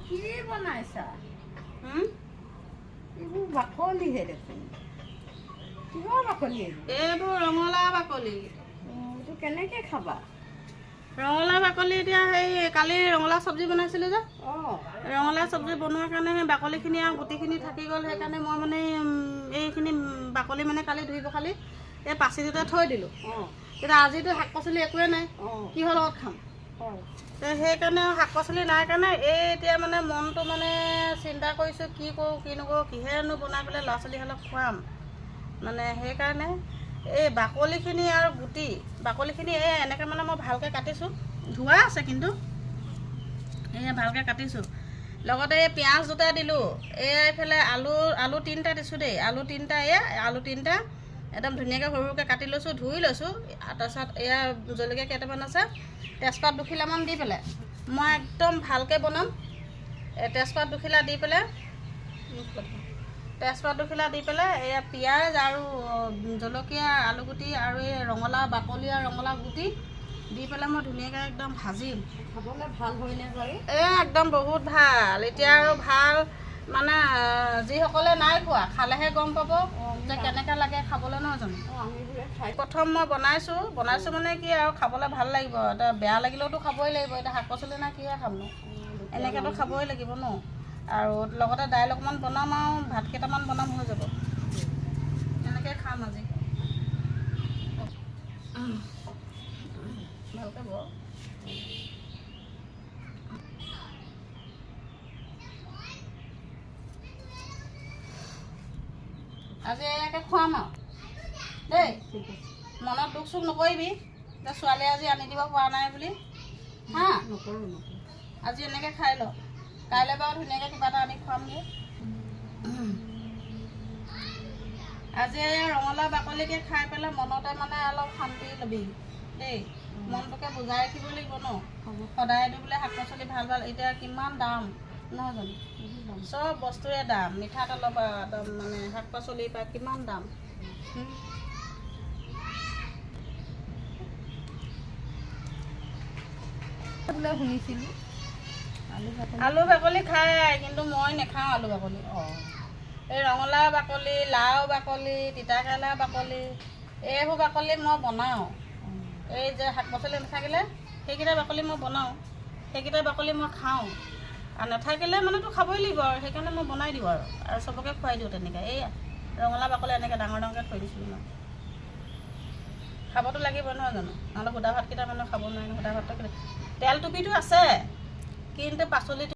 কি বনাইছা? এইবোৰ বাকলিহে দেখোন। কিহৰ বাকলি এইবোৰ? এইবোৰ ৰঙালাও বাকলি। এইটো কেনেকৈ খাবা? ৰঙালাও বাকলি এতিয়া সেই কালি ৰঙালাও চব্জি বনাইছিলোঁ যে, ৰঙালাও চব্জি বনোৱাৰ কাৰণে সেই বাকলিখিনি আৰু গুটিখিনি থাকি গ'ল। সেইকাৰণে মই মানে এইখিনি বাকলি মানে কালি ধুই পখালি এই পাচিটোতে থৈ দিলোঁ। তেতিয়া আজিতো শাক পাচলি একোৱে নাই, কিহৰ লগত খাম? সেইকাৰণে শাক পাচলি নাই কাৰণে এই এতিয়া মানে মনটো মানে চিন্তা কৰিছোঁ কি কৰোঁ কি নকৰোঁ, কিহেনো বনাই পেলাই ল'ৰা ছোৱালীহঁতক খুৱাম। মানে সেইকাৰণে এই বাকলিখিনি আৰু গুটি বাকলিখিনি এই এনেকৈ মানে মই ভালকৈ কাটিছোঁ, ধোৱা আছে কিন্তু এই ভালকৈ কাটিছোঁ। লগতে এই পিঁয়াজ দুটা দিলোঁ, এইফালে আলু তিনিটা দিছোঁ দেই। আলু তিনিটা একদম ধুনীয়াকৈ সৰু সৰুকৈ কাটি লৈছোঁ, ধুই লৈছোঁ। তাৰপিছত এয়া জলকীয়া কেইটামান আছে, তেজপাত দুখিলামান দি পেলাই মই একদম ভালকৈ বনাম। তেজপাত দুখিলা দি পেলাই এয়া পিঁয়াজ আৰু জলকীয়া, আলুগুটি আৰু এই ৰঙালাও বাকলি আৰু ৰঙালাও গুটি দি পেলাই মই ধুনীয়াকৈ একদম ভাজিম। খাবলৈ ভাল হয়নে বাৰু? একদম বহুত ভাল। এতিয়া আৰু ভাল মানে যিসকলে নাই খোৱা খালেহে গম পাব যে কেনেকৈ লাগে খাবলৈ, নহয় জানো? প্ৰথম মই বনাইছোঁ মানে কি আৰু খাবলৈ ভাল লাগিব। এতিয়া বেয়া লাগিলেওতো খাবই লাগিব। এতিয়া শাক পাচলি নাই কিহে খাম ন? এনেকৈতো খাবই লাগিব ন। আৰু লগতে দাইল অকণমান বনাম আৰু ভাত কেইটামান বনাম, হৈ যাব। এনেকৈ খাম আজি। ভালকৈ বৰ আজি এয়াকে খুৱাম আৰু দেই। মনত দুখ চুখ নকৰিবি যে ছোৱালীয়ে আজি আনি দিব পৰা নাই বুলি, হা? আজি এনেকৈ খাই ল, কাইলৈ বাৰু ধুনীয়াকৈ কিবা এটা আনি খুৱামগৈ। আজি ৰঙালাও বাকলিকে খাই পেলাই মনতে মানে অলপ শান্তি ল'বি দেই। মনটোকে বুজাই ৰাখিব লাগিব ন। সদায়তো বোলে শাক পাচলি ভাল এতিয়া কিমান দাম, নহয় জানো? চব বস্তুৰে দাম, মিঠাতেলৰ পৰা একদম মানে শাক পাচলিৰ পৰা কিমান দাম। বোলে শুনিছিলোঁ আলু বাকলি খায়, কিন্তু মই নাখাওঁ আলু বাকলি। এই ৰঙালাও বাকলি, লাও বাকলি, তিতাকেৰেলা বাকলি, এইবোৰ বাকলি মই বনাওঁ। এই যে শাক পাচলি নাথাকিলে সেইকেইটা বাকলি মই বনাওঁ, সেইকেইটা বাকলি মই খাওঁ। আৰু নাথাকিলে মানেতো খাবই লাগিব আৰু সেইকাৰণে মই বনাই দিওঁ আৰু চবকে খুৱাই দিওঁ তেনেকৈ। এই ৰঙালাও বাকলি এনেকৈ ডাঙৰ ডাঙৰকৈ থৈ দিছিলোঁ মই। খাবতো লাগিব, নহয় জানো? নহ'লে সুদা ভাতকেইটা মানুহে খাব নোৱাৰে। সুদা ভাতটো তেল টুপিটো আছে, কিন্তু পাচলিটো